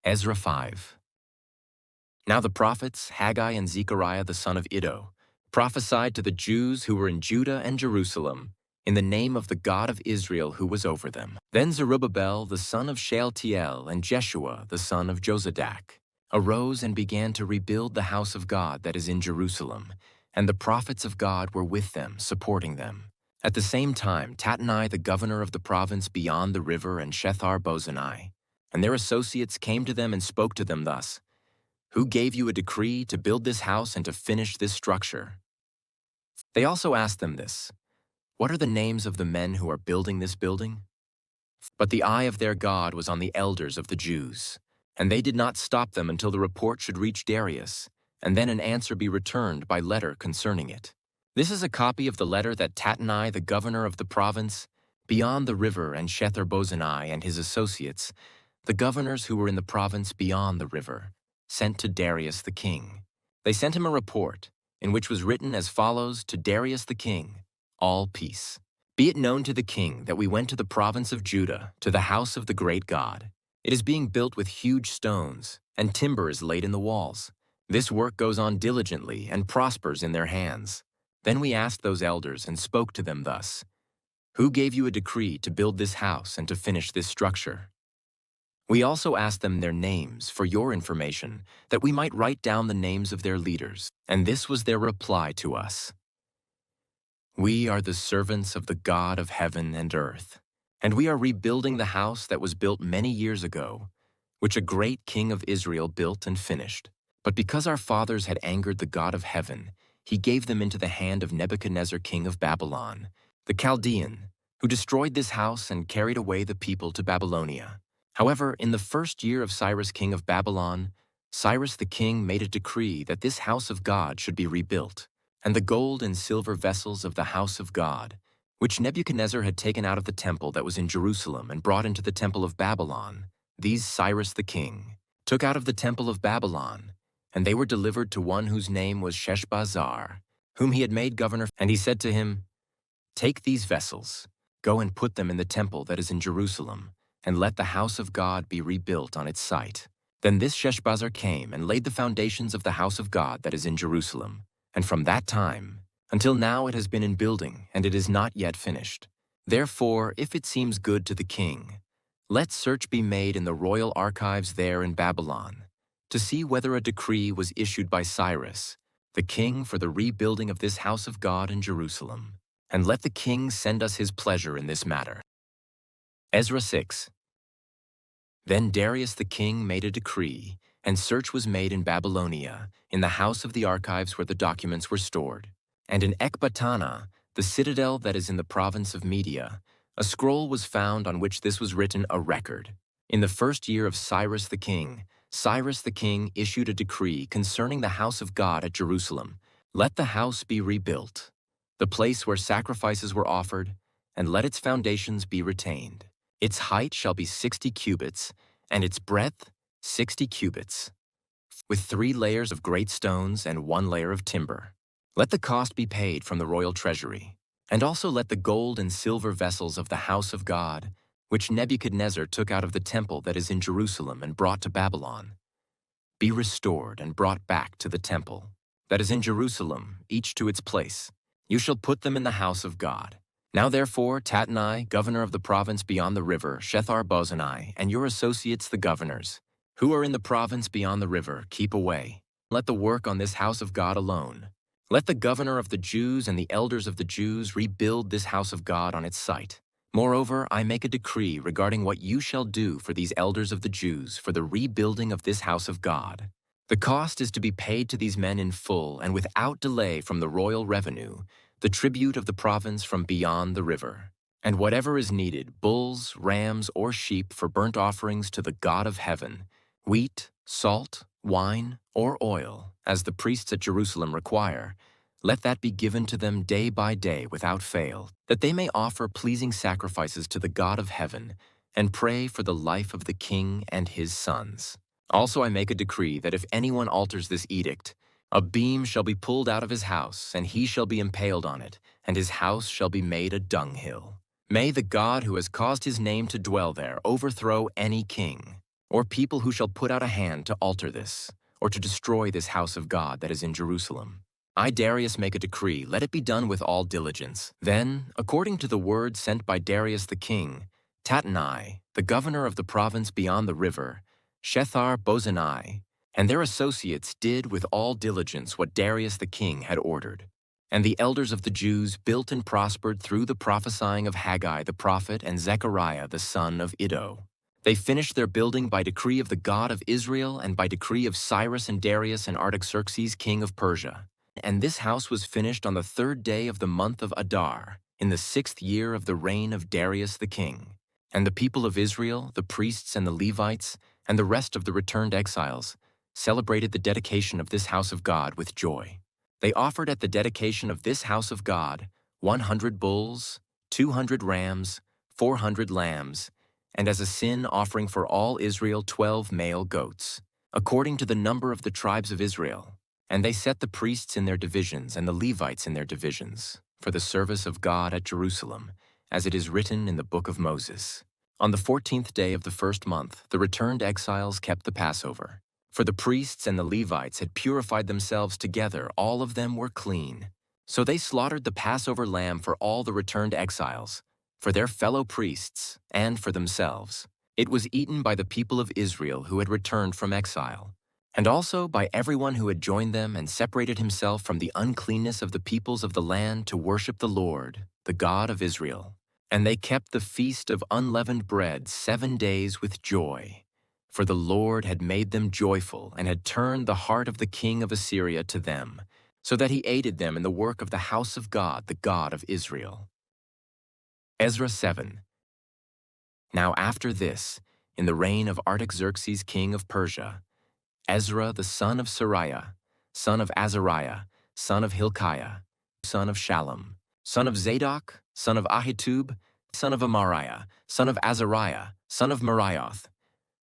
Ezra 5. Now the prophets, Haggai and Zechariah the son of Iddo, prophesied to the Jews who were in Judah and Jerusalem, in the name of the God of Israel who was over them. Then Zerubbabel the son of Shealtiel and Jeshua the son of Jozadak arose and began to rebuild the house of God that is in Jerusalem, and the prophets of God were with them, supporting them. At the same time, Tattenai, the governor of the province beyond the river, and Shethar-Bozenai, and their associates came to them and spoke to them thus: Who gave you a decree to build this house and to finish this structure? They also asked them this: What are the names of the men who are building this building? But the eye of their God was on the elders of the Jews, and they did not stop them until the report should reach Darius, and then an answer be returned by letter concerning it. This is a copy of the letter that Tattenai, the governor of the province beyond the river, and Shethar-Bozenai and his associates, the governors who were in the province beyond the river, sent to Darius the king. They sent him a report, in which was written as follows to Darius the king: All peace. Be it known to the king that we went to the province of Judah, to the house of the great God. It is being built with huge stones, and timber is laid in the walls. This work goes on diligently and prospers in their hands. Then we asked those elders and spoke to them thus: Who gave you a decree to build this house and to finish this structure? We also asked them their names for your information, that we might write down the names of their leaders. And this was their reply to us: We are the servants of the God of heaven and earth, and we are rebuilding the house that was built many years ago, which a great king of Israel built and finished. But because our fathers had angered the God of heaven, he gave them into the hand of Nebuchadnezzar king of Babylon, the Chaldean, who destroyed this house and carried away the people to Babylonia. However, in the first year of Cyrus king of Babylon, Cyrus the king made a decree that this house of God should be rebuilt, and the gold and silver vessels of the house of God, which Nebuchadnezzar had taken out of the temple that was in Jerusalem and brought into the temple of Babylon, these Cyrus the king took out of the temple of Babylon, and they were delivered to one whose name was Sheshbazzar, whom he had made governor. And he said to him, Take these vessels, go and put them in the temple that is in Jerusalem, and let the house of God be rebuilt on its site. Then this Sheshbazzar came and laid the foundations of the house of God that is in Jerusalem, and from that time until now it has been in building, and it is not yet finished. Therefore, if it seems good to the king, let search be made in the royal archives there in Babylon, to see whether a decree was issued by Cyrus, the king, for the rebuilding of this house of God in Jerusalem. And let the king send us his pleasure in this matter. Ezra 6. Then Darius the king made a decree, and search was made in Babylonia, in the house of the archives where the documents were stored. And in Ecbatana, the citadel that is in the province of Media, a scroll was found on which this was written, a record. In the first year of Cyrus the king issued a decree concerning the house of God at Jerusalem. Let the house be rebuilt, the place where sacrifices were offered, and let its foundations be retained. Its height shall be 60 cubits, and its breadth 60 cubits, with 3 layers of great stones and 1 layer of timber. Let the cost be paid from the royal treasury, and also let the gold and silver vessels of the house of God, which Nebuchadnezzar took out of the temple that is in Jerusalem and brought to Babylon, be restored and brought back to the temple that is in Jerusalem, each to its place. You shall put them in the house of God. Now therefore, Tattenai, governor of the province beyond the river, Shethar-Bozenai, and your associates the governors, who are in the province beyond the river, keep away. Let the work on this house of God alone. Let the governor of the Jews and the elders of the Jews rebuild this house of God on its site. Moreover, I make a decree regarding what you shall do for these elders of the Jews for the rebuilding of this house of God. The cost is to be paid to these men in full and without delay from the royal revenue, the tribute of the province from beyond the river, and whatever is needed, bulls, rams, or sheep for burnt offerings to the God of heaven, wheat, salt, wine, or oil, as the priests at Jerusalem require, let that be given to them day by day without fail, that they may offer pleasing sacrifices to the God of heaven and pray for the life of the king and his sons. Also I make a decree that if anyone alters this edict, a beam shall be pulled out of his house, and he shall be impaled on it, and his house shall be made a dunghill. May the God who has caused his name to dwell there overthrow any king, or people who shall put out a hand to alter this, or to destroy this house of God that is in Jerusalem. I, Darius, make a decree, let it be done with all diligence. Then, according to the word sent by Darius the king, Tattenai, the governor of the province beyond the river, Shethar-Bozenai, and their associates did with all diligence what Darius the king had ordered. And the elders of the Jews built and prospered through the prophesying of Haggai the prophet and Zechariah the son of Iddo. They finished their building by decree of the God of Israel and by decree of Cyrus and Darius and Artaxerxes king of Persia. And this house was finished on the 3rd day of the month of Adar, in the 6th year of the reign of Darius the king. And the people of Israel, the priests and the Levites, and the rest of the returned exiles, celebrated the dedication of this house of God with joy. They offered at the dedication of this house of God 100 bulls, 200 rams, 400 lambs, and as a sin offering for all Israel 12 male goats, according to the number of the tribes of Israel. And they set the priests in their divisions and the Levites in their divisions, for the service of God at Jerusalem, as it is written in the book of Moses. On the 14th day of the 1st month, the returned exiles kept the Passover. For the priests and the Levites had purified themselves together, all of them were clean. So they slaughtered the Passover lamb for all the returned exiles, for their fellow priests, and for themselves. It was eaten by the people of Israel who had returned from exile, and also by everyone who had joined them and separated himself from the uncleanness of the peoples of the land to worship the Lord, the God of Israel. And they kept the feast of unleavened bread 7 days with joy, for the Lord had made them joyful and had turned the heart of the king of Assyria to them, so that he aided them in the work of the house of God, the God of Israel. Ezra 7. Now after this, in the reign of Artaxerxes king of Persia, Ezra the son of Sariah, son of Azariah, son of Hilkiah, son of Shallum, son of Zadok, son of Ahitub, son of Amariah, son of Azariah, son of Meraioth,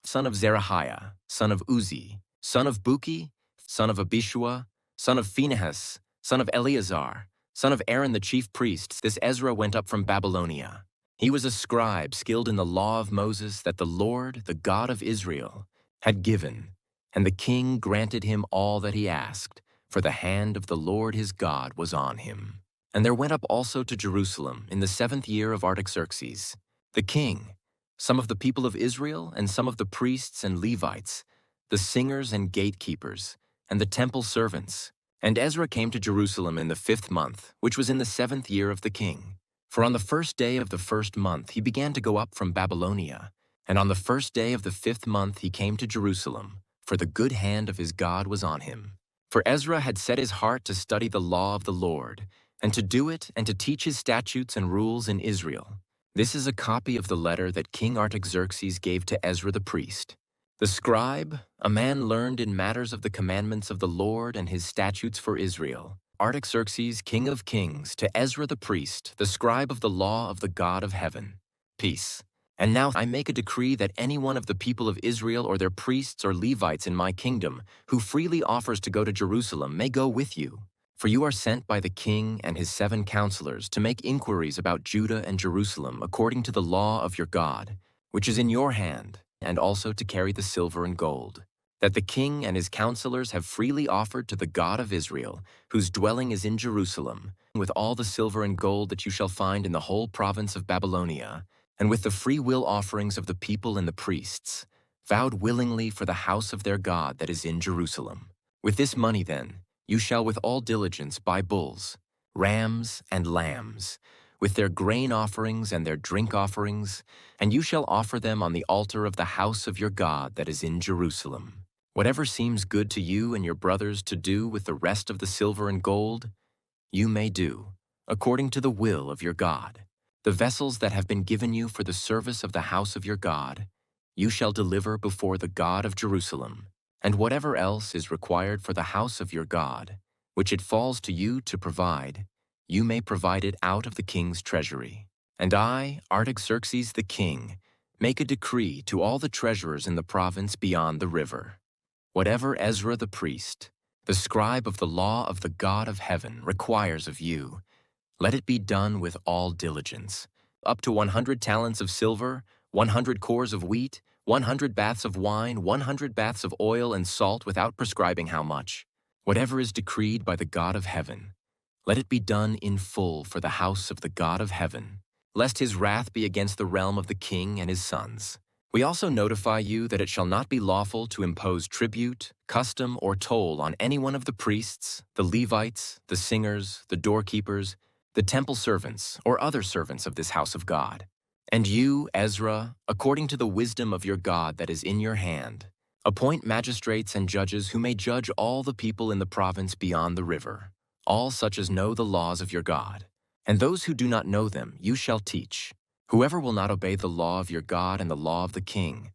son of Zerahiah, son of Uzi, son of Buki, son of Abishua, son of Phinehas, son of Eleazar, son of Aaron the chief priest. This Ezra went up from Babylonia. He was a scribe skilled in the law of Moses that the Lord, the God of Israel, had given, and the king granted him all that he asked, for the hand of the Lord his God was on him. And there went up also to Jerusalem in the 7th year of Artaxerxes, the king, some of the people of Israel and some of the priests and Levites, the singers and gatekeepers, and the temple servants. And Ezra came to Jerusalem in the 5th month, which was in the 7th year of the king. For on the 1st day of the 1st month he began to go up from Babylonia, and on the 1st day of the 5th month he came to Jerusalem, for the good hand of his God was on him. For Ezra had set his heart to study the law of the Lord, and to do it and to teach his statutes and rules in Israel. This is a copy of the letter that King Artaxerxes gave to Ezra the priest. The scribe, a man learned in matters of the commandments of the Lord and his statutes for Israel, Artaxerxes, king of kings, to Ezra the priest, the scribe of the law of the God of heaven. Peace. And now I make a decree that any one of the people of Israel or their priests or Levites in my kingdom who freely offers to go to Jerusalem may go with you. For you are sent by the king and his 7 counselors to make inquiries about Judah and Jerusalem according to the law of your God, which is in your hand, and also to carry the silver and gold, that the king and his counselors have freely offered to the God of Israel, whose dwelling is in Jerusalem, with all the silver and gold that you shall find in the whole province of Babylonia, and with the free will offerings of the people and the priests, vowed willingly for the house of their God that is in Jerusalem. With this money, then, you shall with all diligence buy bulls, rams, and lambs, with their grain offerings and their drink offerings, and you shall offer them on the altar of the house of your God that is in Jerusalem. Whatever seems good to you and your brothers to do with the rest of the silver and gold, you may do, according to the will of your God. The vessels that have been given you for the service of the house of your God, you shall deliver before the God of Jerusalem, and whatever else is required for the house of your God, which it falls to you to provide, you may provide it out of the king's treasury. And I, Artaxerxes the king, make a decree to all the treasurers in the province beyond the river. Whatever Ezra the priest, the scribe of the law of the God of heaven, requires of you, let it be done with all diligence. Up to 100 talents of silver, 100 cores of wheat, 100 baths of wine, 100 baths of oil and salt without prescribing how much. Whatever is decreed by the God of heaven, let it be done in full for the house of the God of heaven, lest his wrath be against the realm of the king and his sons. We also notify you that it shall not be lawful to impose tribute, custom, or toll on any one of the priests, the Levites, the singers, the doorkeepers, the temple servants, or other servants of this house of God. And you, Ezra, according to the wisdom of your God that is in your hand, appoint magistrates and judges who may judge all the people in the province beyond the river, all such as know the laws of your God. And those who do not know them you shall teach. Whoever will not obey the law of your God and the law of the king,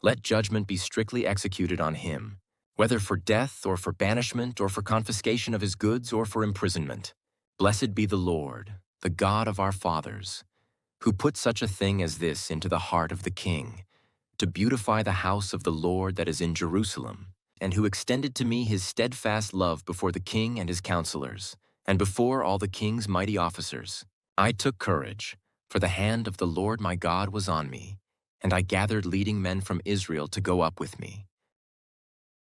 let judgment be strictly executed on him, whether for death or for banishment or for confiscation of his goods or for imprisonment. Blessed be the Lord, the God of our fathers, who put such a thing as this into the heart of the king, to beautify the house of the Lord that is in Jerusalem, and who extended to me his steadfast love before the king and his counselors, and before all the king's mighty officers. I took courage, for the hand of the Lord my God was on me, and I gathered leading men from Israel to go up with me.